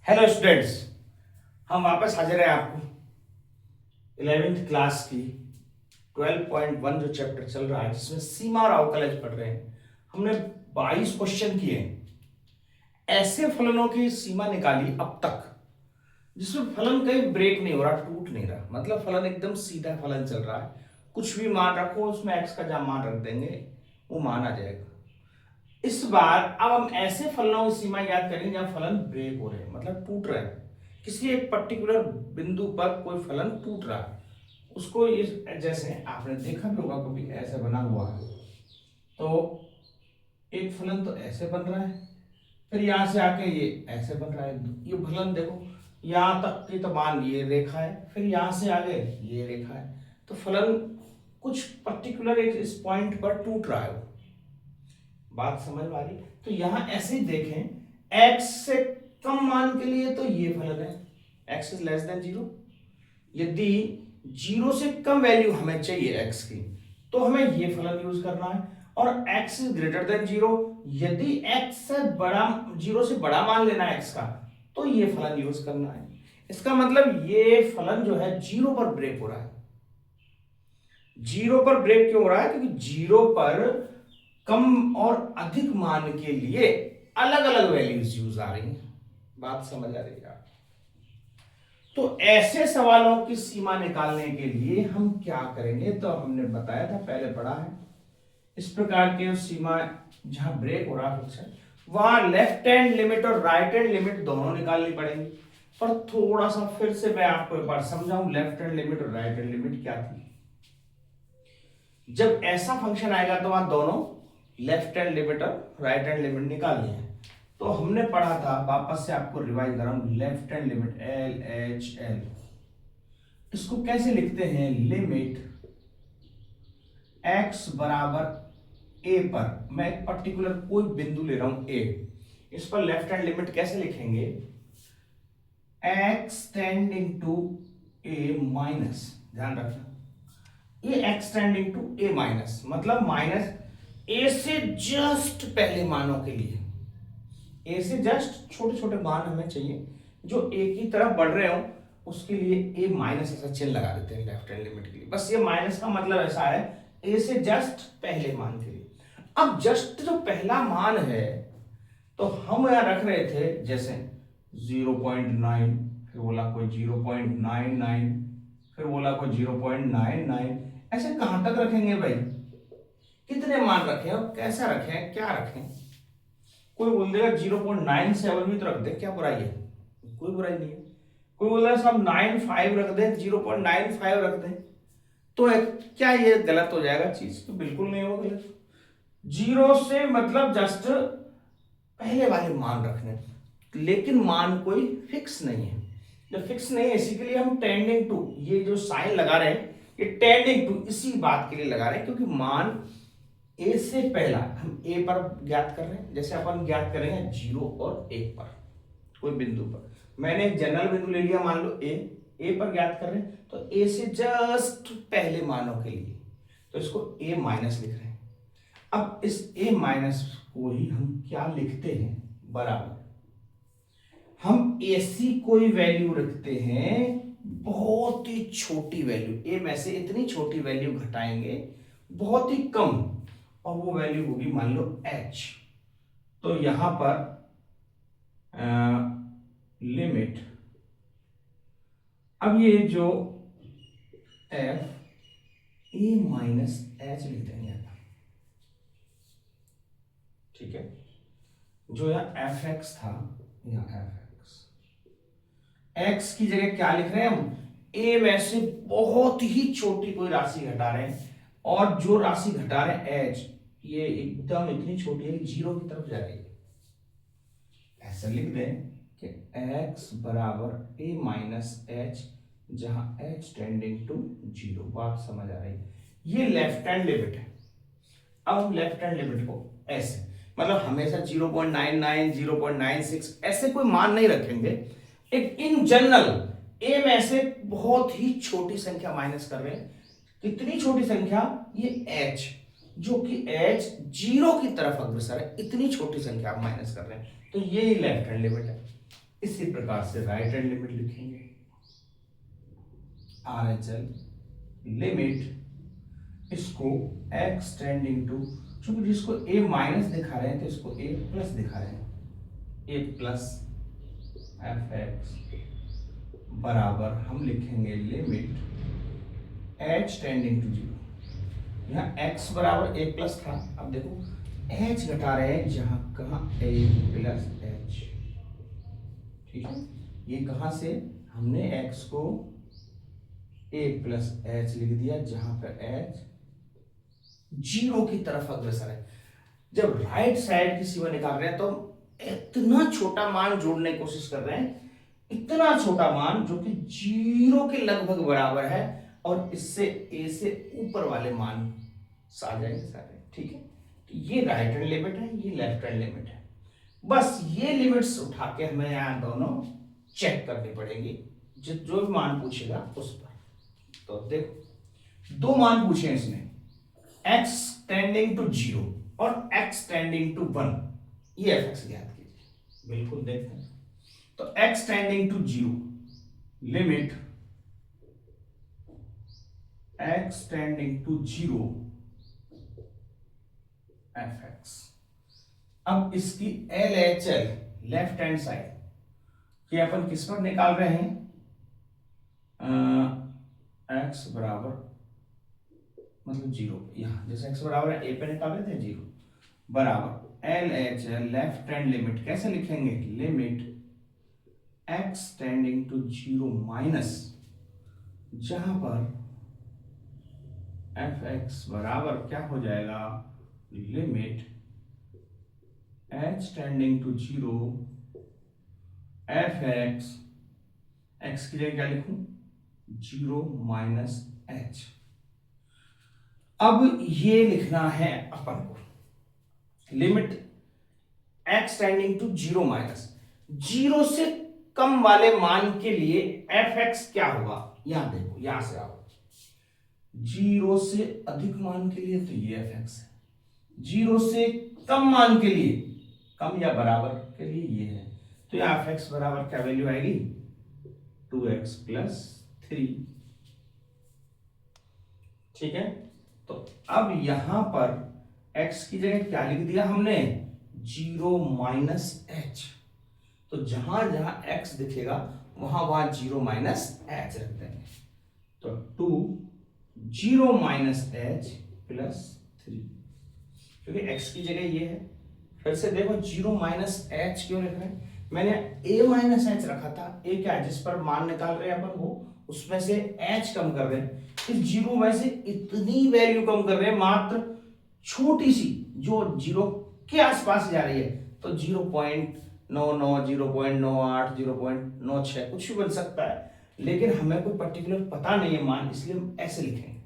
Hello students, हम वापस हाजिर हैं आपको 11th क्लास की 12.1 जो चैप्टर चल रहा है जिसमें सीमा और अवकलज पढ़ रहे हैं। हमने 22 क्वेश्चन किए, ऐसे फलनों की सीमा निकाली अब तक जिसमें फलन कहीं ब्रेक नहीं हो रहा, टूट नहीं रहा, मतलब फलन एकदम सीधा फलन चल रहा है। कुछ भी मान रखो, उसमें एक्स का जहां मान रख देंगे वो मान आ जाएगा। इस बार अब हम ऐसे फलनों की सीमा याद करेंगे जहां फलन ब्रेक हो रहे हैं, मतलब टूट रहे हैं। किसी एक पर्टिकुलर बिंदु पर कोई फलन टूट रहा है, उसको इस जैसे आपने देखा भी होगा कभी ऐसे बना हुआ है, तो एक फलन तो ऐसे बन रहा है, फिर यहां से आके ये ऐसे बन रहा है। ये फलन देखो, यहां तक की तो मान ये रेखा है, फिर यहां से आगे ये रेखा है, तो फलन कुछ पर्टिकुलर एक इस पॉइंट पर टूट रहा है। बात समझ में आ रही? तो यहां ऐसे ही देखें, x से कम मान के लिए तो ये फलन है, x इज लेस देन 0। यदि 0 से कम वैल्यू हमें चाहिए x की, तो हमें ये फलन यूज करना है। और x इज ग्रेटर देन 0, यदि x से बड़ा 0 से बड़ा मान लेना है x का, तो ये फलन यूज करना है। इसका मतलब ये फलन जो है 0 पर ब्रेक हो रहा है। 0 पर ब्रेक क्यों हो रहा है? क्योंकि 0 पर कम और अधिक मान के लिए अलग अलग वैल्यूज यूज आ रही हैं। बात समझ आ रही है आप? तो ऐसे सवालों की सीमा निकालने के लिए हम क्या करेंगे, तो हमने बताया था, पहले पढ़ा है। इस प्रकार के सीमा जहां ब्रेक हो रहा है वहां लेफ्ट हैंड लिमिट और राइट हैंड लिमिट दोनों निकालनी पड़ेगी। पर थोड़ा सा फिर से मैं आपको एक बार समझाऊं, लेफ्ट हैंड लिमिट और राइट हैंड लिमिट क्या थी। जब ऐसा फंक्शन आएगा तो वहां दोनों लेफ्ट हैंड लिमिट और राइट हैंड लिमिट निकालनी है। तो हमने पढ़ा था, वापस से आपको रिवाइज कर रहा हूं, left hand limit L H L, इसको कैसे लिखते हैं? लिमिट x बराबर a पर, मैं एक पर्टिकुलर कोई बिंदु ले रहा हूं a, इस पर लेफ्ट हैंड लिमिट कैसे लिखेंगे? x tending to a minus, ध्यान रखना ये x tending to a minus, मतलब माइनस a से जस्ट पहले मानों के लिए, a से जस्ट छोटे छोटे मान हमें चाहिए जो a की तरफ बढ़ रहे हो, उसके लिए a माइनस ऐसा चिन्ह लगा देते हैं लेफ्ट हैंड लिमिट के लिए। बस ये माइनस का मतलब ऐसा है, a से जस्ट पहले मान के लिए। अब जस्ट जो पहला मान है, तो हम यहां रख रहे थे जैसे 0.9, फिर बोला कोई 0.99, फिर बोला कोई 0.99, ऐसे कहां तक रखेंगे भाई? कितने मान रखें और कैसा रखें, क्या रखें? कोई बोल देगा 0.97 भी तो रख दे, क्या बुराई है? कोई बुराई नहीं है। कोई बोल रहा है सब 95 रख दे, 0.95 रख दे, तो क्या ये गलत हो जाएगा चीज? तो बिल्कुल नहीं होगा गलत। 0 से मतलब जस्ट पहले वाले मान रखने, लेकिन मान कोई फिक्स नहीं है। जब फिक्स नहीं है, इसी के लिए हम टेंडिंग टू, ये जो साइन लगा रहे हैं ये टेंडिंग टू इसी बात के लिए लगा रहे हैं, क्योंकि मान ए से पहला हम ए पर ज्ञात कर रहे हैं, जैसे अपन ज्ञात करेंगे 0 और 1 पर, कोई बिंदु पर। मैंने एक जनरल बिंदु ले लिया, मान लो ए पर ज्ञात कर रहे हैं, तो ए से जस्ट पहले मानों के लिए, तो इसको ए माइनस लिख रहे हैं। अब इस ए माइनस को ही हम क्या लिखते हैं? बराबर, हम ऐसी कोई वैल्यू रखते हैं, बहुत ही छोटी वैल्यू, ए में से इतनी छोटी वैल्यू घटाएंगे, बहुत ही कम, और वो वैल्यू होगी मान लो h। तो यहां पर लिमिट, अब ये जो f a माइनस एच लिख देंगे, ठीक है। जो यहाँ एफ एक्स था, यहाँ एफ एक्स की जगह क्या लिख रहे हैं हम? a में से बहुत ही छोटी कोई राशि घटा रहे हैं, और जो राशि घटा रहे हैं h, ये एकदम इतनी छोटी है कि 0 की तरफ जा रही है। ऐसा लिख दें कि x बराबर a माइनस एच, जहां h टेंडिंग टू 0। बात समझ आ रही है? ये लेफ्ट हैंड लिमिट है। अब हम लेफ्ट हैंड लिमिट को ऐसे, मतलब हमेशा 0.99, 0.96 ऐसे कोई मान नहीं रखेंगे, एक इन जनरल ए में से बहुत ही छोटी संख्या माइनस कर रहे हैं। कितनी छोटी संख्या? ये h, जो कि h 0 की तरफ अग्रसर है, इतनी छोटी संख्या आप माइनस कर रहे हैं, तो ये लेफ्ट हैंड लिमिट है। इसी प्रकार से राइट हैंड लिमिट लिखेंगे, RHL लिमिट इसको x टेंडिंग टू, चूंकि जिसको a माइनस दिखा रहे हैं तो इसको a प्लस दिखा रहे हैं, a प्लस fx बराबर हम लिखेंगे लिमिट h टेंडिंग टू 0। यहाँ x बराबर a प्लस था, अब देखो h घटा रहे हैं, जहां कहा a प्लस h, ठीक है। ये कहां से हमने x को a प्लस h लिख दिया, जहां पर h 0 की तरफ अग्रसर है। जब राइट साइड की सीमा निकाल रहे हैं तो इतना छोटा मान जोड़ने की कोशिश कर रहे हैं, इतना छोटा मान जो कि 0 के लगभग बराबर है, और इससे a से ऊपर वाले मान आ जाएंगे सारे, ठीक है। तो ये राइट हैंड लिमिट है, ये लेफ्ट हैंड लिमिट है। बस ये लिमिट्स उठा के हमें यहां दोनों चेक करनी पड़ेगी, जो भी मान पूछेगा उस पर। तो देखो दो मान पूछे इसने, x टेंडिंग टू 0 और x टेंडिंग टू 1, ये fx ज्ञात कीजिए। बिल्कुल देखते हैं, तो x tending to 0 limit x tending to 0 fx। अब इसकी LHL लेफ्ट हैंड साइड कि अपन किस पर निकाल रहे हैं, x बराबर मतलब 0, यहां जैसे x बराबर a पे निकाल रहे थे 0 बराबर LHL लेफ्ट हैंड लिमिट कैसे लिखेंगे, limit x tending to 0 minus, जहां पर fx बराबर क्या हो जाएगा, limit h tending to 0 fx, x की जगह क्या लिखूं 0 माइनस h। अब ये लिखना है अपन को, limit x tending to 0 minus, 0 से कम वाले मान के लिए fx क्या होगा, यहां देखो, यहां से आओ, 0 से अधिक मान के लिए तो ये fx है, 0 से कम मान के लिए, कम या बराबर के लिए ये है, तो यहां fx बराबर क्या वैल्यू आएगी 2x प्लस 3, ठीक है। तो अब यहां पर x की जगह क्या लिख दिया हमने 0 माइनस h, तो जहां जहां x दिखेगा वहां वहां 0 माइनस h रख देंगे, तो 2 0 माइनस h प्लस 3, क्योंकि x की जगह ये है। फिर से देखो 0 माइनस h क्यों लिख रहे हैं, मैंने a माइनस h रखा था, a क्या है जिस पर मान निकाल रहे हैं अपन वो, उसमें से h कम कर रहे हैं, इस 0 में से इतनी वैल्यू कम कर रहे हैं, मात्र छोटी सी जो 0 के आसपास जा रही है, तो 0.99 0.98 0.96 कुछ भी बन सकता है, लेकिन हमें कोई पर्टिकुलर पता नहीं है मान, इसलिए हम ऐसे लिखेंगे।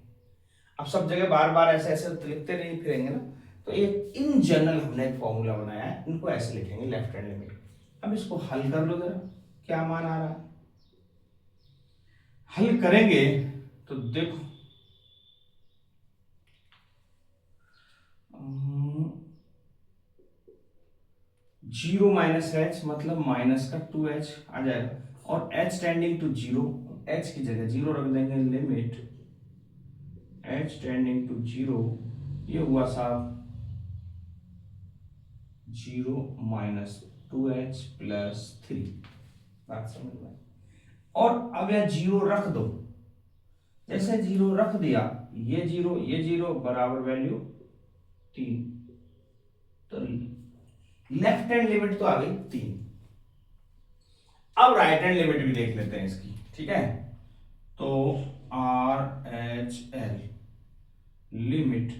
अब सब जगह बार बार ऐसे ऐसे लिखते नहीं फिरेंगे ना, तो एक इन जनरल हमने एक फॉर्मूला बनाया है, इनको ऐसे लिखेंगे लेफ्ट हैंड लिमिट। अब इसको हल कर लो जरा, क्या मान आ रहा है, हल करेंगे तो देखो 0 माइनस h मतलब माइनस का 2h आ जाएगा, और h टेंडिंग टू 0, h की जगह 0 रख देंगे, लिमिट h टेंडिंग टू 0, ये हुआ साहब 0 माइनस 2h प्लस 3, बात समझ में। और अब यह 0 रख दो, जैसे 0 रख दिया, ये 0 बराबर वैल्यू 3, तो लेफ्ट हैंड लिमिट तो आ गई 3। अब राइट हैंड लिमिट भी देख लेते हैं इसकी, ठीक है। तो RHL limit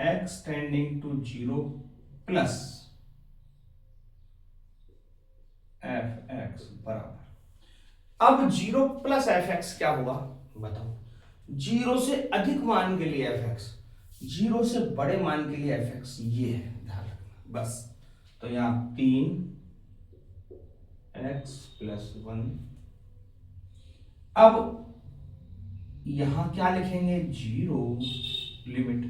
x tending to 0 plus fx बराबर, अब 0 प्लस fx क्या होगा बताओ, 0 से अधिक मान के लिए fx, 0 से बड़े मान के लिए fx ये है, ध्यान रखना बस। तो यहां 3x प्लस 1, अब यहां क्या लिखेंगे 0 लिमिट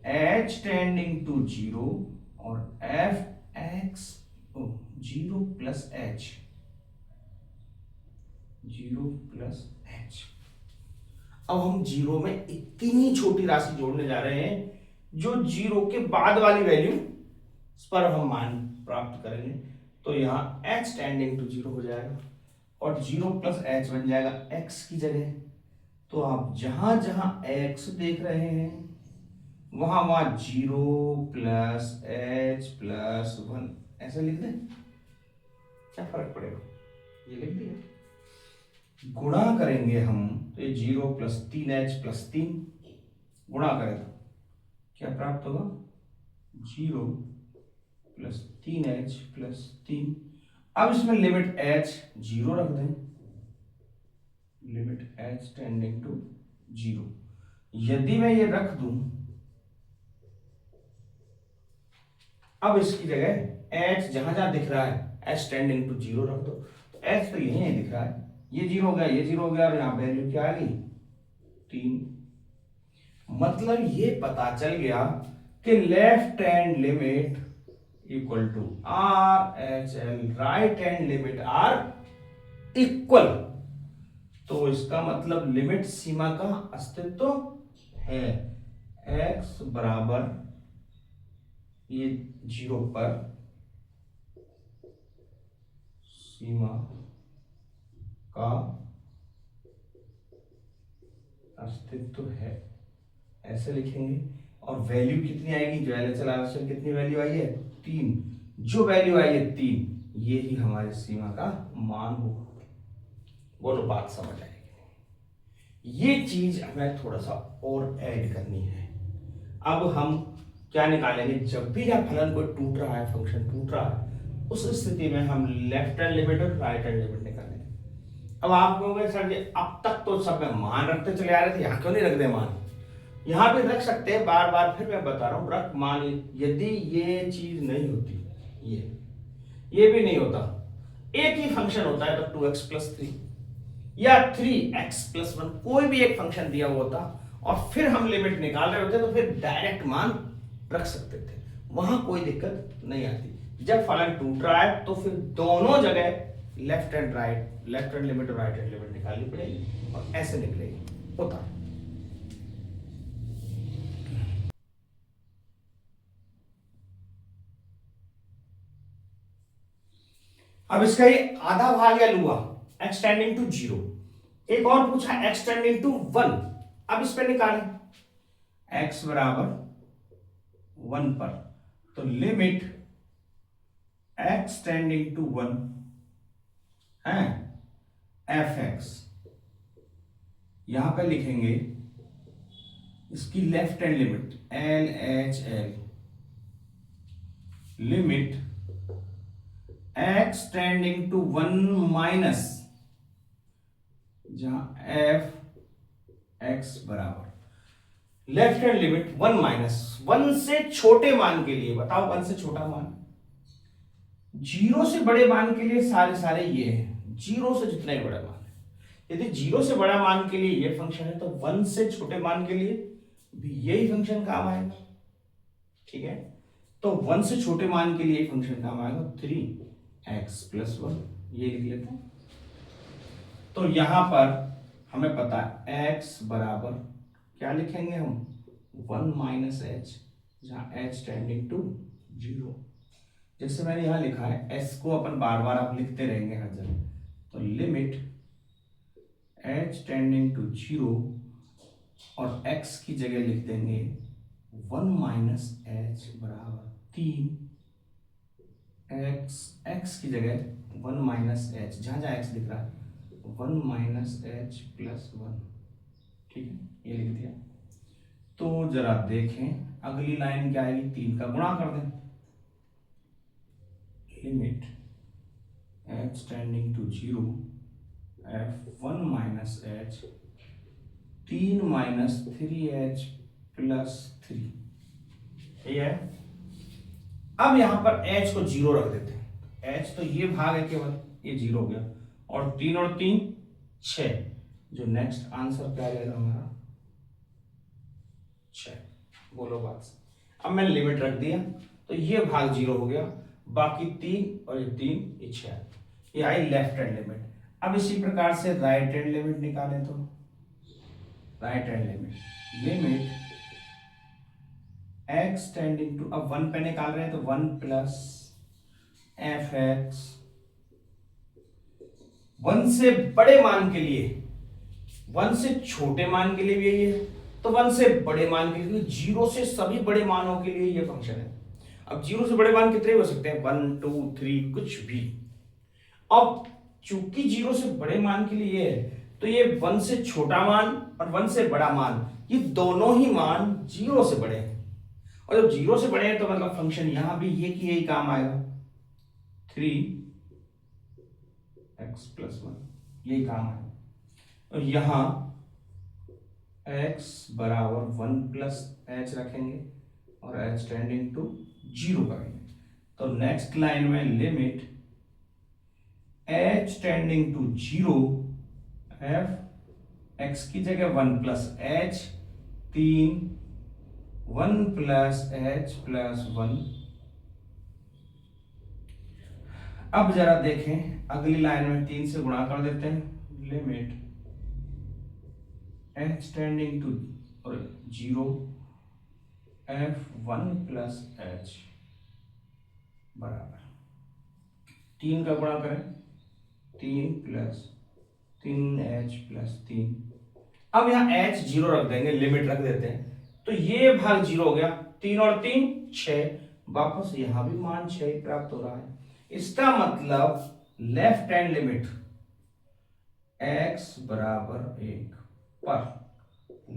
h टेंडिंग टू 0 और fx zero plus H, zero plus H. अब हम जीरो में इतनी छोटी राशि जोड़ने जा रहे हैं जो जीरो के बाद वाली वैल्यू पर हम मान प्राप्त करेंगे। तो यहाँ h टेंडिंग टू जीरो हो जाएगा और जीरो प्लस एच बन जाएगा x की जगह। तो आप जहां जहां x देख रहे हैं वहां वहां zero plus H plus one ऐसे लिख दें, क्या फर्क पड़ेगा, ये लिख दिया। गुणा करेंगे हम तो ये जीरो प्लस तीन एच प्लस तीन गुणा करें तो क्या प्राप्त होगा, जीरो प्लस तीन एच प्लस तीन। अब इसमें लिमिट h जीरो रख दें, limit h tending to zero. यदि मैं ये रख दूं, अब इसकी जगह h जहां जहां दिख रहा है h टेंडिंग टू जीरो रख दो, तो h तो यही दिख रहा है, ये जीरो हो गया, ये जीरो हो गया, और यहां वैल्यू क्या आ गई, तीन। मतलब ये पता चल गया कि left hand limit equal to R H L, right hand limit are equal. तो इसका मतलब लिमिट सीमा का अस्तित्व है, x बराबर ये जीरो पर सीमा का अस्तित्व है, ऐसे लिखेंगे। और वैल्यू कितनी आएगी, जो एलएचएल आरएचएल कितनी वैल्यू आई है, तीन। जो वैल्यू आई है तीन, ये ही हमारी सीमा का मान होगा। बोलो बात समझ आएगी। ये चीज हमें थोड़ा सा और ऐड करनी है। अब हम क्या निकालेंगे, जब भी यह फलन कोई टूट रहा है, फंक्शन टूट रहा है, उस स्थिति में हम लेफ्ट हैंड लिमिट और राइट हैंड लिमिट निकालेंगे। अब आप कहोगे सर जी अब तक तो सब में मान रखते चले आ रहे थे, यहाँ क्यों नहीं रख दे मान, यहां पे रख सकते हैं, बार बार फिर मैं बता रहा हूं, रख मान। यदि ये चीज नहीं होती, ये भी नहीं होता, एक ही फंक्शन होता है तो 2x प्लस थ्री या 3x प्लस वन, कोई भी एक फंक्शन दिया हुआ होता और फिर हम लिमिट निकाल रहे होते तो फिर डायरेक्ट मान रख सकते थे, वहां कोई दिक्कत नहीं आती। जब फलन टूट रहा है तो फिर दोनों जगह left hand right, left hand limit और राइट हैंड लिमिट निकालनी पड़ेगी और ऐसे निकलेगी, होता है। अब इसका ये आधा भाग या लुआ x टेंडिंग टू जीरो, एक और पूछा x टेंडिंग टू वन। अब इस पे निकालें x बराबर वन पर, तो limit x tending to one है fx, यहां पे लिखेंगे इसकी left hand limit L H L, limit x tending to one minus, जहां f x बराबर left hand limit one minus, one से छोटे मान के लिए बताओ, वन से छोटा मान, जीरो से बड़े मान के लिए सारे ये है, जीरो से जितना ही बड़ा मान है। यदि जीरो से बड़ा मान के लिए ये फंक्शन है तो वन से छोटे मान के लिए भी यही फंक्शन काम आएगा, ठीक है। तो वन से छोटे मान के लिए फंक्शन काम आएगा 3x प्लस वन, ये लिख लेते हैं। तो यहां पर हमें पता है x बराबर क्या लिखेंगे हम, वन माइनस एच, जहां h टेंडिंग टू जीरो। जैसे मैंने यहां लिखा है s को अपन बार बार आप लिखते रहेंगे हर जगह, तो limit h tending to zero और x की जगह लिख देंगे वन माइनस एच बराबर तीन, x की जगह वन माइनस एच, जहां जहां x दिख रहा है one minus H plus one, ठीक है, ये लिख दिया। तो जरा देखें अगली लाइन क्या आएगी, तीन का गुणा कर दें, limit h tending to zero f one minus H, तीन minus three H plus three, ठीक है। अब यहां पर h को जीरो रख देते हैं, h तो ये भाग है केवल, ये जीरो हो गया, और तीन और तीन छह, जो नेक्स्ट आंसर क्या रहेगा हमारा, छह। बोलो बात। अब मैंने लिमिट रख दिया तो ये भाग जीरो हो गया बाकी 3 और ये 3 ये 6, ये आई लेफ्ट हैंड लिमिट। अब इसी प्रकार से राइट हैंड लिमिट निकालें तो right hand limit x tending to, अब 1 पे निकाल रहे हैं तो 1 प्लस एफ एक्स, 1 से बड़े मान के लिए, 1 से छोटे मान के लिए भी यही है, तो 1 से बड़े मान के लिए, 0 से सभी बड़े मानों के लिए ये फंक्शन है। अब 0 से बड़े मान कितने हो सकते हैं, 1 2 3 कुछ भी। अब चूंकि 0 से बड़े मान के लिए ये है, तो ये 1 से छोटा मान और 1 से बड़ा मान, ये दोनों ही मान 0 से बड़े हैं, और जब 0 से बड़े हैं तो मतलब फंक्शन यहां भी ये कि यही काम आएगा, 3x+1 यही काम आएगा। और यहां x बराबर 1 प्लस एच रखेंगे और h टेंडिंग टू 0 करेंगे। तो नेक्स्ट लाइन में limit h tending to 0 f x की जगह 1 प्लस h, 3 1 प्लस h+1। अब जरा देखें अगली लाइन में 3 से गुणा कर देते हैं, limit h tending to 0 f 1 plus h बराबर 3 का गुणा करें, 3 प्लस 3h+3। अब यहां h 0 रख देंगे, लिमिट रख देते हैं, तो ये भाग 0 हो गया, 3 और 3 6, वापस यहां भी मान 6 ही प्राप्त हो रहा है। इसका मतलब लेफ्ट हैंड लिमिट x बराबर 1 पर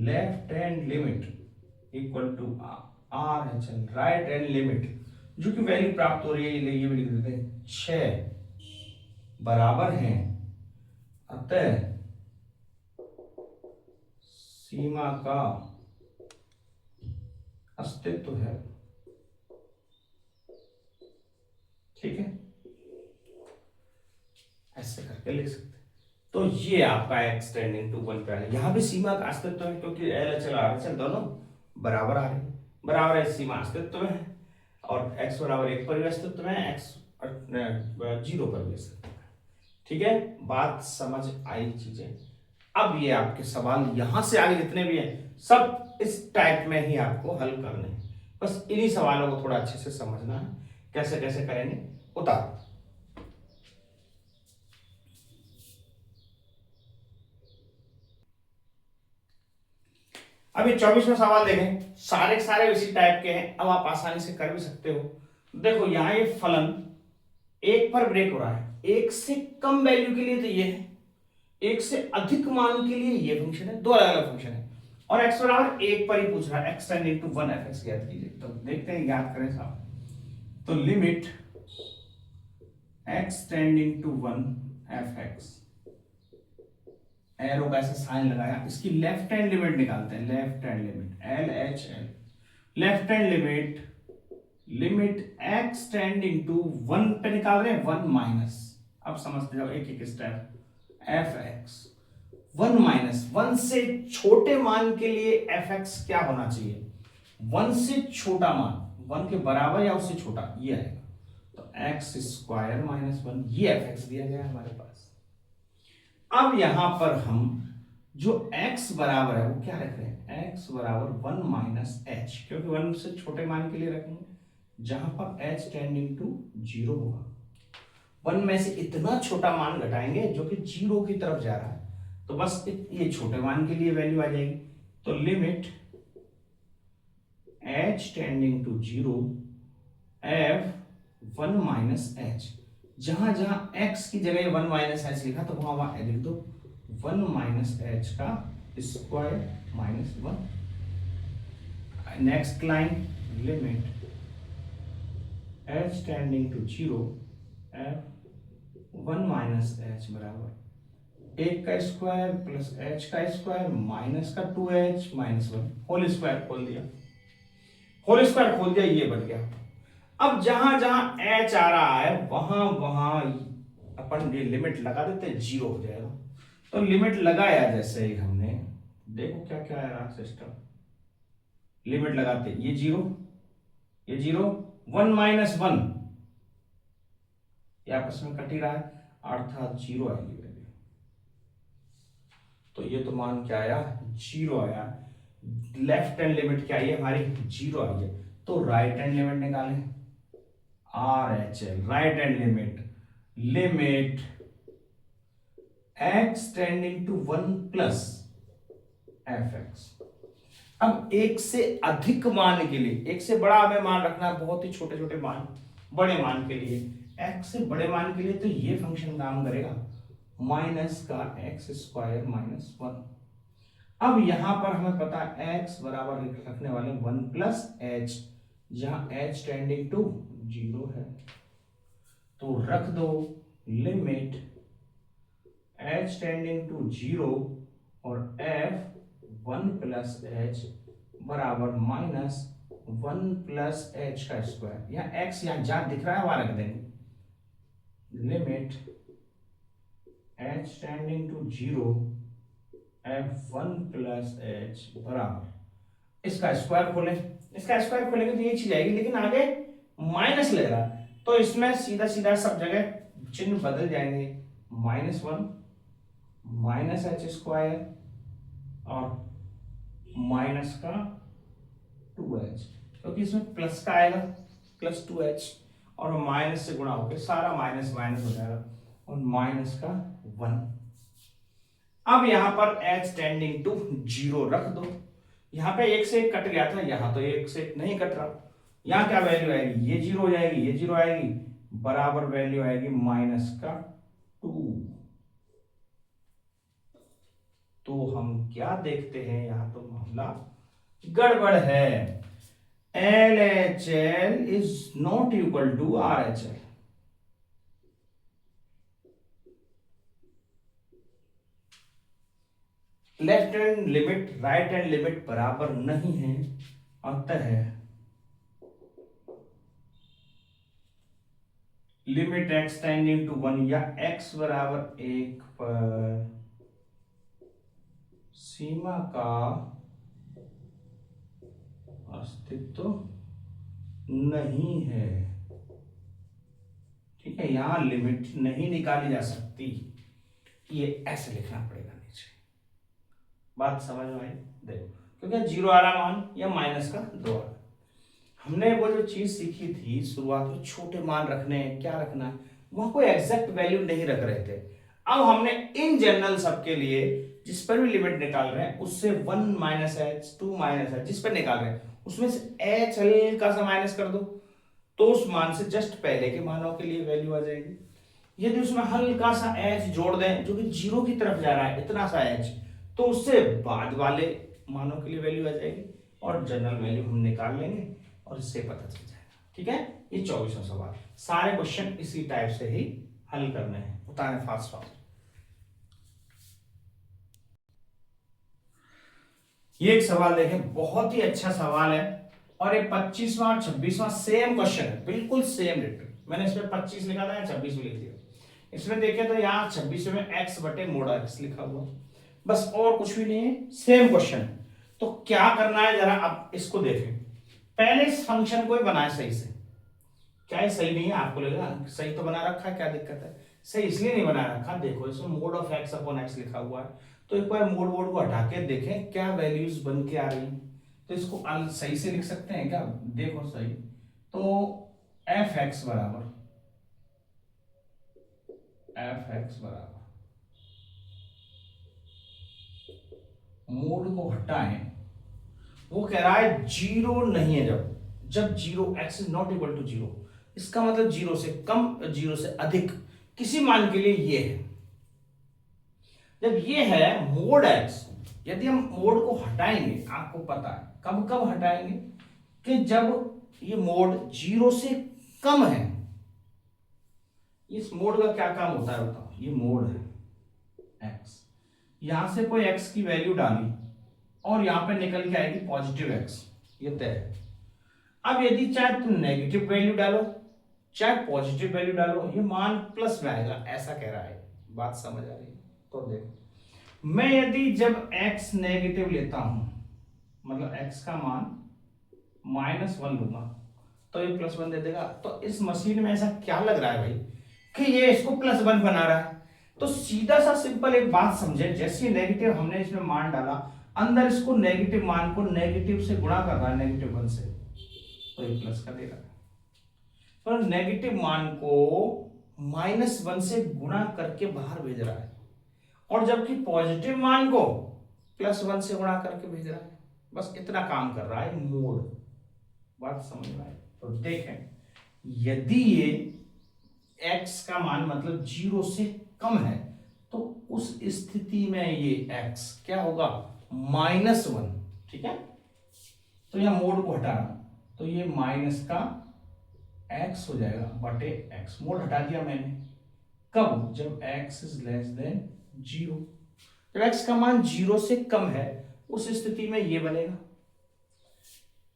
left hand limit equal to RHL right hand limit, जो कि वैल्यू प्राप्त हो रही है, ये भी लिख देते हैं 6 बराबर है, अतः सीमा का अस्तित्व है। ठीक है, ऐसे करके लिख सकते हैं। तो ये आपका x टेंडिंग टू 1 पे है, यहां भी सीमा का अस्तित्व है, क्योंकि LHL RHL दोनों बराबर आ रहे हैं, बराबर है, सीमा अस्तित्व में है, और x बराबर 1 पर भी अस्तित्व में है, x 0 पर भी अस्तित्व में है। ठीक है, बात समझ आई चीजें। अब ये आपके सवाल यहां से आगे जितने भी हैं सब इस टाइप में ही आपको हल करने हैं, बस इन्हीं सवालों को थोड़ा अच्छे से समझना है, कैसे कैसे करेंगे उतार। अभी 24वां सवाल देखें, सारे के सारे इसी टाइप के हैं, अब आप आसानी से कर भी सकते हो। देखो यहां ये फलन 1 पर ब्रेक हो रहा है, 1 से कम वैल्यू के लिए तो ये है, 1 से अधिक मान के लिए ये फंक्शन है, दो अलग अलग फंक्शन है, और x बराबर 1 पर ही पूछ रहा है, x टेंडिंग टू 1 f(x) ज्ञात कीजिए। तो देखते हैं, याद करें साहब, तो limit x tending to 1 f(x), arrow का ऐसा साइन लगाया, इसकी लेफ्ट हैंड लिमिट निकालते हैं, left hand limit LHL, left hand limit x tending to 1 पे निकाल रहे हैं, 1 माइनस, अब समझते जाओ एक एक स्टेप, fx 1 माइनस, 1 से छोटे मान के लिए fx क्या होना चाहिए, 1 से छोटा मान, 1 के बराबर या उससे छोटा, ये आएगा, तो x² - 1, ये fx दिया गया है हमारे पास। अब यहां पर हम जो x बराबर है वो क्या रख रहे हैं, x बराबर 1 माइनस h, क्योंकि 1 से छोटे मान के लिए रखेंगे, जहां पर h टेंडिंग टू 0 होगा, 1 में से इतना छोटा मान घटाएंगे जो कि 0 की तरफ जा रहा है, तो बस ये छोटे मान के लिए वैल्यू आ जाएगी। तो limit h tending to 0 f 1 minus h, जहां जहां x की जगह 1 माइनस h लिखा तो वहां वहां लिख दो 1 माइनस h का square minus 1। Next line, limit h tending to 0 f 1 minus h बराबर 1 का स्क्वायर प्लस h का स्क्वायर माइनस का 2h माइनस 1, होल स्क्वायर खोल दिया, होल स्क्वायर खोल दिया, ये बन गया। अब जहां जहां h आ रहा है वहां वहां अपन ये लिमिट लगा देते हैं, 0 हो जाएगा। तो लिमिट लगाया जैसे ही हमने, देखो क्या क्या है सिस्टम, लिमिट लगाते ये 0 1 माइनस 1, ये आपस में कट ही रहा है, अर्थात 0 आएगी वैल्यू। तो ये तो मान क्या आया, 0 आया। लेफ्ट हैंड लिमिट क्या आई है हमारी, 0 आई है। तो राइट हैंड लिमिट निकालें, RHL right hand limit, limit x tending to 1 plus fx। अब एक से अधिक मान के लिए, एक से बड़ा हमें मान रखना है, बहुत ही छोटे छोटे मान, बड़े मान के लिए, x से बड़े मान के लिए तो ये फंक्शन काम करेगा माइनस का x स्क्वायर माइनस 1। अब यहां पर हमें पता है x बराबर रखने वाले 1 प्लस h, जहां h टेंडिंग टू 0 है, तो रख दो लिमिट h टेंडिंग टू 0 और f 1 प्लस h बराबर माइनस 1 प्लस h का स्क्वायर। यहाँ x यहाँ जहां दिख रहा है वहां रख देंगे, limit h tending to 0 f 1 plus h बराबर, इसका स्क्वायर खोलें, इसका स्क्वायर खोलेंगे तो ये चीज आएगी, लेकिन आगे माइनस लग रहा है तो इसमें सीधा सीधा सब जगह चिन्ह बदल जाएंगे, -1 माइनस h स्क्वायर और माइनस का 2h, क्योंकि इसमें प्लस का आएगा प्लस 2h और माइनस से गुणा होकर सारा माइनस माइनस हो जाएगा और माइनस का 1। अब यहां पर h टेंडिंग टू 0 रख दो, यहां पे 1 से 1 कट गया था, यहां तो 1 से 1 नहीं कट रहा, यहां क्या वैल्यू आएगी, ये 0 हो जाएगी, ये 0 आएगी, बराबर वैल्यू आएगी माइनस का 2। तो हम क्या देखते हैं, यहां तो मामला गड़बड़ है। LHL is not equal to RHL। Left hand limit right hand limit बराबर नहीं है, अतः लिमिट x टेंडिंग टू 1 या x बराबर 1 पर सीमा का अस्तित्व नहीं है। ठीक है, यहां लिमिट नहीं निकाली जा सकती, ये ऐसे लिखना पड़ेगा नीचे। बात समझ में आई? देखो, क्योंकि 0 आ रहा मान या माइनस का 2 आ रहा। हमने वो जो चीज सीखी थी शुरुआत में, छोटे मान रखने हैं, क्या रखना है, वहां कोई एग्जैक्ट वैल्यू नहीं रख रहे थे। अब हमने इन जनरल सबके लिए जिस पर भी लिमिट निकाल रहे हैं उससे 1 माइनस h 2 माइनस h जिस पर निकाल रहे हैं उसमें से h हल्का सा माइनस कर दो, तो उस मान से जस्ट पहले के मानों के लिए वैल्यू आ जाएगी। यदि उसमें हल्का सा h जोड़ दें जो कि 0 की तरफ जा रहा है, इतना सा h, तो उससे बाद वाले मानों के लिए वैल्यू आ जाएगी और जनरल वैल्यू हम निकाल लेंगे और इससे पता चल जाएगा। ठीक है, ये 24वां सवाल। सारे क्वेश्चन इसी टाइप से ही हल करने हैं, उतारें फास्ट फास्ट। ये एक सवाल देखें, बहुत ही अच्छा सवाल है और ये 25वां और 26वां सेम क्वेश्चन है, बिल्कुल सेम रिपीट। मैंने इसमें 25 लिखा था, 26 भी लिख दिया। इसमें देखें तो यहाँ 26 में x बटे मोड x लिखा हुआ, बस और कुछ भी नहीं है, सेम क्वेश्चन। तो क्या करना है जरा अब इसको देखें। पहले इस फंक्शन को ही बनाए सही से। क्या ये सही नहीं है? आपको लगेगा सही तो बना रखा है, क्या दिक्कत है? सही इसलिए नहीं बना रखा, देखो इसमें mode of x upon x लिखा हुआ है, तो एक बार मोड वोड को हटा के देखें क्या वैल्यूज बन के आ रही हैं। तो इसको सही से लिख सकते हैं क्या? देखो सही, तो f(x) बराबर मोड को हटाएं, वो कह रहा है 0 नहीं है, जब 0 x is not equal to 0, इसका मतलब 0 से कम 0 से अधिक किसी मान के लिए ये है। जब ये है मोड x, यदि हम मोड को हटाएंगे, आपको पता है कब कब हटाएंगे, कि जब ये मोड 0 से कम है। इस मोड का क्या काम होता है बताओ? ये मोड है x, यहां से कोई x की वैल्यू डाली और यहां पे निकल के आएगी पॉजिटिव x, ये तय है। अब यदि चाहे तुम नेगेटिव वैल्यू डालो चाहे पॉजिटिव वैल्यू डालो, ये मान प्लस में आएगा, ऐसा कह रहा है। बात समझ आ रही है? तो देखो, मैं यदि जब x नेगेटिव लेता हूं, मतलब x का मान -1 लूंगा, तो ये +1 दे देगा। तो इस मशीन में ऐसा क्या लग रहा है भाई कि ये इसको +1 बना रहा है। तो सीधा सा सिंपल एक बात समझे, जैसे नेगेटिव हमने इसमें मान डाला, अंदर इसको नेगेटिव मान को नेगेटिव से गुणा कर रहा है, -1 से, तो ये प्लस का दे रहा है। तो नेगेटिव मान को -1 से गुणा करके बाहर भेज रहा है, और जबकि पॉजिटिव मान को +1 से गुणा करके भेज रहा है। बस इतना काम कर रहा है मोड। बात समझ में आई? तो देखें, यदि ये x का मान मतलब 0 से कम है, तो उस स्थिति में ये x क्या होगा, -1। ठीक है, तो यहां मोड को हटाना, तो ये माइनस का x हो जाएगा बटे x। मोड हटा दिया मैंने। कब? जब x इज लेस देन 0। जब x का मान 0 से कम है, उस स्थिति में ये बनेगा।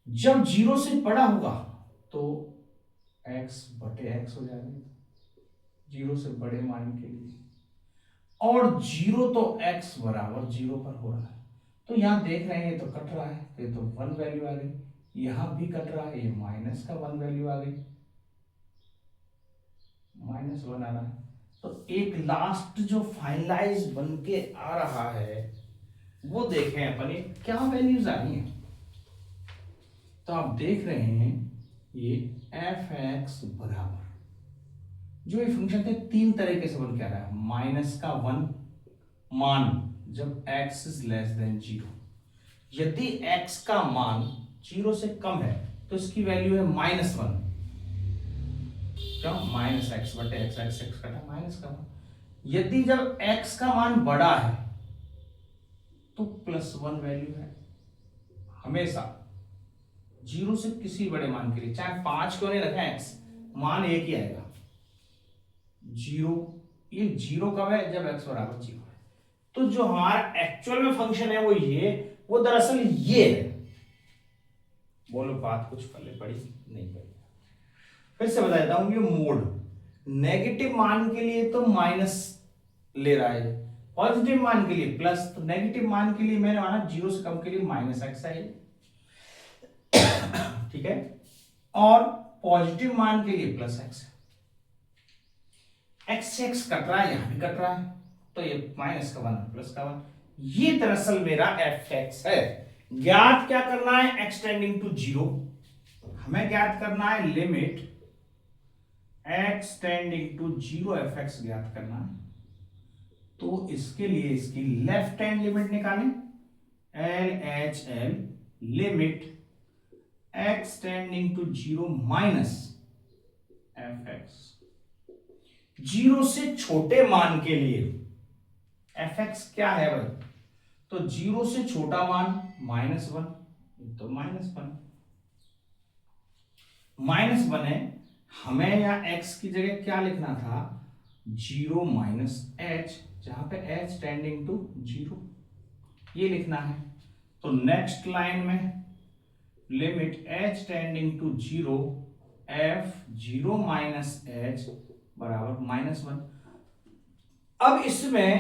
जब 0 से बड़ा होगा तो x बटे x हो जाएगा, 0 से बड़े मान के लिए। और 0 तो x बराबर 0 पर हो रहा है, तो यहां देख रहे हैं ये तो कट रहा है, तो ये तो 1 वैल्यू आ गई। यहां भी कट रहा है, ये माइनस का 1 वैल्यू आ गई, -1 आ रहा है। तो एक लास्ट जो फाइनलाइज बन के आ रहा है, वो देखें अपनी क्या वैल्यूज आ रही हैं। तो आप देख रहे हैं ये f(x) बराबर, जो ये फंक्शन थे 3 तरीके से बन के आ रहा है। -1 मान जब x इज लेस देन 0, यदि x का मान 0 से कम है तो इसकी वैल्यू है -1। क्यों? -x बटे x, x कटा माइनस का मान। यदि जब x का मान बड़ा है तो +1 वैल्यू है हमेशा। 0 से किसी बड़े मान के लिए, चाहे 5 क्यों नहीं रखें, x मान एक ही आएगा 0। ये 0 कब है? जब x बराबर 0 है। तो जो हमारा एक्चुअल में फंक्शन है वो दरअसल ये है। बोलो, बात कुछ पल्ले पड़ी नहीं पड़ी? फिर से बता देता हूं, ये मोड नेगेटिव मान के लिए तो माइनस ले रहा है, पॉजिटिव मान के लिए प्लस। तो नेगेटिव मान के लिए मैंने माना 0 से कम के लिए -x है, ठीक है, और पॉजिटिव मान के लिए +x है। x से x कट रहा है, यहां भी कट रहा है, तो ये माइनस का 1 प्लस का 1। ये दरअसल मेरा f(x) है। ज्ञात क्या करना है? x tending to 0। हमें ज्ञात करना है limit x tending to 0 f(x) ज्ञात करना है। तो इसके लिए इसकी लेफ्ट हैंड लिमिट निकालें, LHL limit x tending to 0 minus f(x). 0 से छोटे मान के लिए f(x) क्या है भाई? तो 0 से छोटा मान -1, तो -1 है। हमें यहाँ x की जगह क्या लिखना था? 0 माइनस h, जहां पे h टेंडिंग टू 0 ये लिखना है। तो नेक्स्ट लाइन में limit h tending to 0 f(0 minus h) बराबर -1। अब इसमें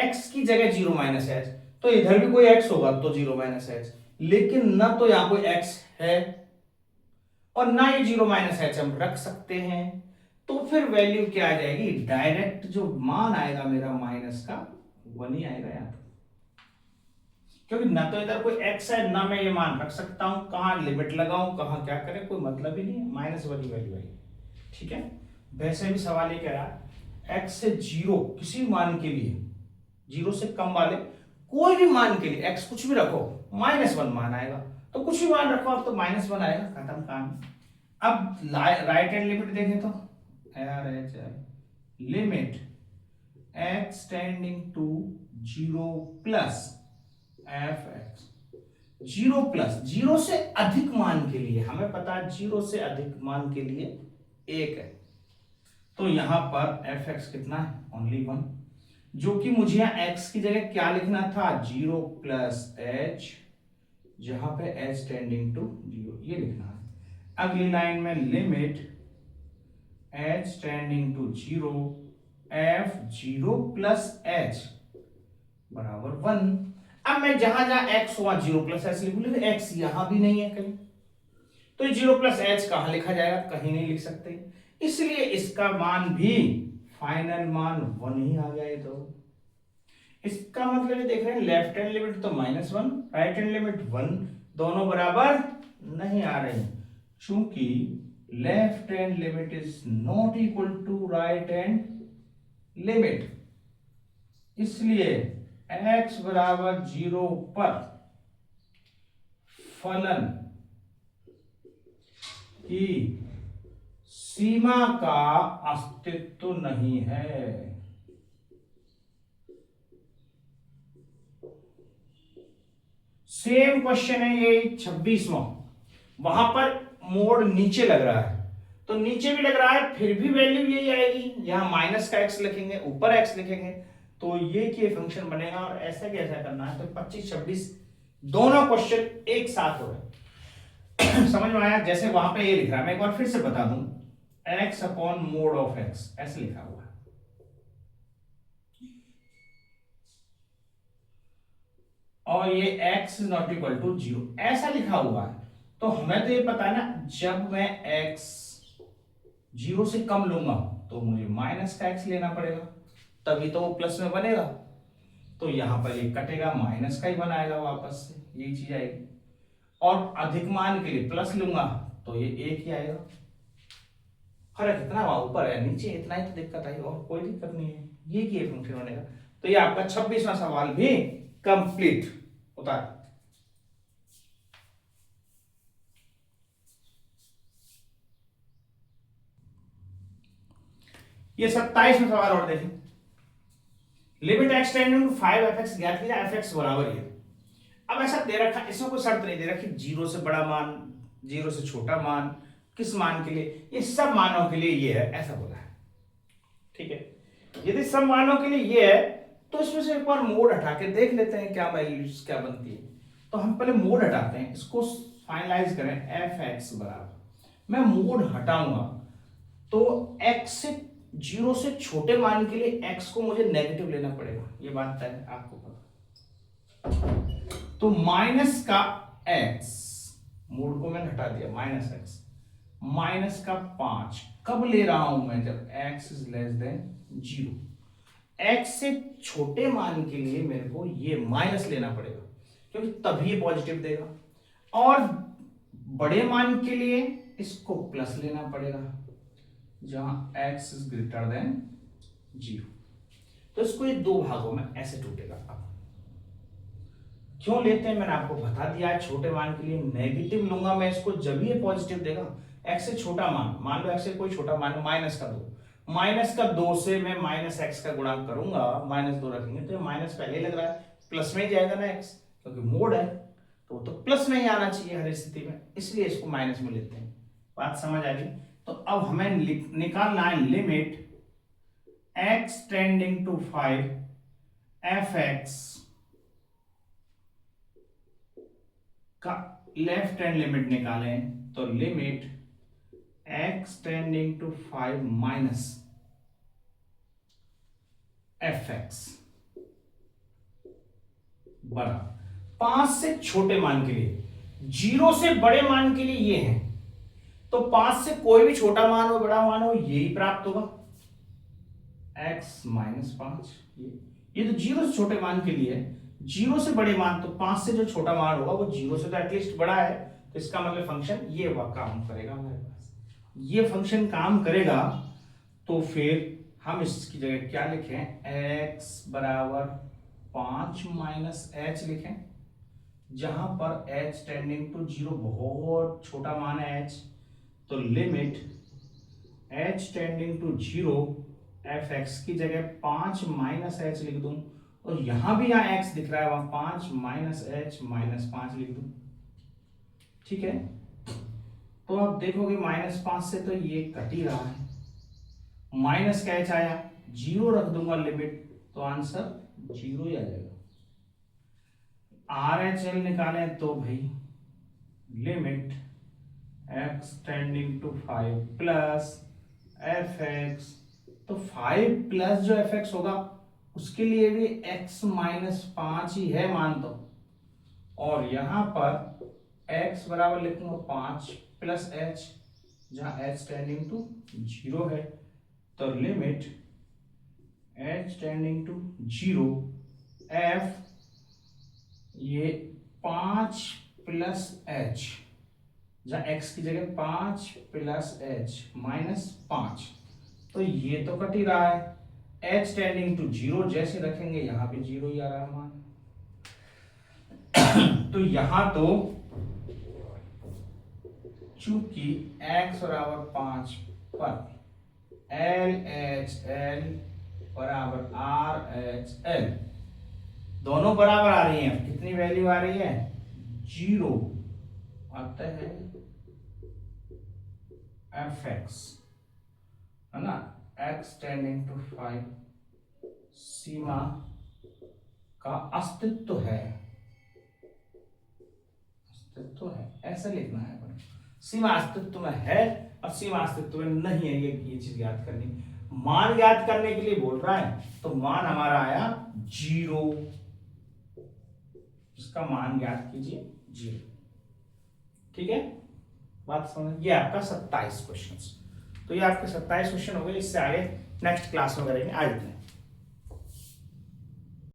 x की जगह 0 माइनस h, तो इधर भी कोई x होगा तो 0 माइनस h, लेकिन ना तो यहां कोई x है और ना ये 0 माइनस h हम रख सकते हैं। तो फिर वैल्यू क्या आ जाएगी? डायरेक्ट जो मान आएगा मेरा माइनस का 1 ही आएगा यहाँ तो, क्योंकि ना तो इधर कोई x है ना मैं ये मान रख सकता हूं। कहां लिमिट लगाऊं, कहां क्या करें, कोई मतलब ही नहीं है। -1 ही वैल्यू आएगी, ठीक है। वैसे भी सवाल ये कह रहा है x से 0 किसी मान के लिए, 0 से कम वाले कोई भी मान के लिए x कुछ भी रखो -1 मान आएगा। तो कुछ भी मान रखो आप तो -1 आएगा, खत्म काम। अब राइट हैंड लिमिट देखें तो limit x tending to 0 plus f(x). 0 plus 0 से अधिक मान के लिए, हमें पता है 0 से अधिक मान के लिए 1 है, तो यहां पर f(x) कितना है? ओनली 1, जो कि मुझे यहां x की जगह क्या लिखना था? 0 प्लस h, जहां पे h टेंडिंग टू 0 ये लिखना है। अगली लाइन में limit h tending to 0 f(0 plus h) बराबर 1। अब मैं जहां जहां x हुआ 0 प्लस h लिखूं, लेकिन x यहां भी नहीं है कहीं, तो 0 प्लस h कहां लिखा जाएगा? कहीं नहीं लिख सकते, इसलिए इसका मान भी फाइनल मान 1 ही आ गया। ये तो इसका मतलब ये देख रहे हैं लेफ्ट हैंड लिमिट तो -1, राइट हैंड लिमिट 1, दोनों बराबर नहीं आ रहे क्योंकि left hand limit is not equal to right hand limit. इसलिए x बराबर 0 पर फलन की सीमा का अस्तित्व नहीं है। सेम क्वेश्चन है ये 26वां। वहां पर मोड नीचे लग रहा है, तो नीचे भी लग रहा है फिर भी वैल्यू यही आएगी। यहां माइनस का x लिखेंगे, ऊपर x लिखेंगे, तो ये फंक्शन बनेगा। और ऐसा कैसा करना है, तो 25 26 दोनों क्वेश्चन एक साथ हो रहे समझ में आया? जैसे वहां पे ये लिख रहा है, मैं एक बार फिर से बता दूं, x upon mod of x ऐसे लिखा हुआ है। और ये x is not equal to 0 ऐसा लिखा हुआ है। तो हमें तो ये पता है ना, जब मैं x 0 से कम लूंगा तो मुझे माइनस का x लेना पड़ेगा, तभी तो वो प्लस में बनेगा। तो यहां पर ये कटेगा, माइनस का ही बनाएगा वापस से, यही चीज आएगी। और अधिक मान के लिए प्लस लूंगा तो ये एक ही आएगा। फर्क इतना हुआ, ऊपर है नीचे इतना ही तो दिक्कत आई, और कोई दिक्कत नहीं है। ये फंक्शन बनेगा। तो ये आपका 26वां सवाल भी कंप्लीट होता है। ये 27वां सवाल और देखें। Limit x tending to 5f(x) ज्ञात कीजिए, f(x) बराबर है। अब ऐसा दे रखा, इसमें कोई शर्त नहीं दे रखी 0 से बड़ा मान, 0 से छोटा मान, किस मान के लिए, ये सब मानों के लिए ये है, ऐसा बोला है। ठीक है, यदि सब मानों के लिए ये है तो इसमें से एक बार मोड हटा के देख लेते हैं क्या वैल्यूज क्या बनती है। तो हम पहले मोड हटाते हैं, इसको फाइनलाइज करें। f(x) बराबर, मैं मोड हटाऊंगा तो x से 0 से छोटे मान के लिए x को मुझे नेगेटिव लेना पड़ेगा, ये बात तय है, आपको पता। तो माइनस का x, मोड को मैंने हटा दिया, -x -5 कब ले रहा हूं मैं, जब x is less than 0। x से छोटे मान के लिए मेरे को ये माइनस लेना पड़ेगा क्योंकि तभी ये पॉजिटिव देगा, और बड़े मान के लिए इसको प्लस लेना पड़ेगा जहां x इज ग्रेटर देन 0। तो इसको ये दो भागों में ऐसे टूटेगा। अब क्यों लेते हैं मैंने आपको बता दिया है। छोटे मान के लिए नेगेटिव लूंगा मैं इसको जब ये पॉजिटिव देगा। x से छोटा मान, मान लो x से कोई छोटा मान -2 से मैं -x का गुणा करूंगा, -2 रखेंगे तो माइनस पहले लग रहा है, प्लस में ही जाएगा ना x, क्योंकि मोड है तो प्लस में ही आना चाहिए हर स्थिति में, इसलिए इसको माइनस में लेते हैं। बात समझ आ गई? तो अब हमें निकालना है limit x tending to 5 f(x) का लेफ्ट हैंड लिमिट निकालें। तो limit x tending to 5 minus f(x) बड़ा 5 से छोटे मान के लिए, 0 से बड़े मान के लिए ये है। तो 5 से कोई भी छोटा मान हो बड़ा मान हो यही प्राप्त होगा, x -5। ये तो 0 से छोटे मान के लिए है, 0 से बड़े मान, तो 5 से जो छोटा मान होगा वो 0 से तो एटलीस्ट बड़ा है, तो इसका मतलब फंक्शन ये वह काम करेगा हमारे पास, ये फंक्शन काम करेगा। तो फिर हम इसकी जगह क्या लिखें, x बराबर 5 -h लिखें, जहां पर h टेंडिंग टू 0 बहुत छोटा मान है h। तो limit h tending to 0 f(x) की जगह 5 -h लिख दूं, और यहां भी यहां x दिख रहा है, वहां 5 -h -5 लिख दूं। ठीक है, तो आप देखोगे -5 से तो ये कट ही रहा है, माइनस का h आया, 0 रख दूंगा लिमिट, तो आंसर 0 ही आ जाएगा। RHL निकालें तो भाई limit x tending to 5 plus f(x), तो 5 प्लस जो f(x) होगा उसके लिए भी x -5 ही है मान तो, और यहां पर x बराबर लिखूंगा 5 प्लस h, जहां h टेंडिंग टू 0 है। तो limit h tending to 0, f ये 5 प्लस h, जहाँ x की जगह 5 प्लस h माइनस 5, तो ये तो कट ही रहा है। h टेंडिंग टू 0 जैसे रखेंगे यहाँ पे 0 ही आ रहा है मान। तो यहां तो चूंकि x बराबर 5 पर LHL बराबर RHL दोनों बराबर आ रही हैं, कितनी वैल्यू आ रही है? 0 आता है fx, है ना, x टेंडिंग टू 5 सीमा का अस्तित्व है, अस्तित्व है ऐसा लिखना है। सीमा अस्तित्व में है और सीमा अस्तित्व में नहीं है, ये चीज ज्ञात करनी। मान ज्ञात करने के लिए बोल रहा है, तो मान हमारा आया 0, इसका मान ज्ञात कीजिए 0। ठीक है, बात समझ? ये आपका 27 क्वेश्चन। तो ये आपके 27 क्वेश्चन हो गए। इससे आगे नेक्स्ट क्लास में करेंगे। आज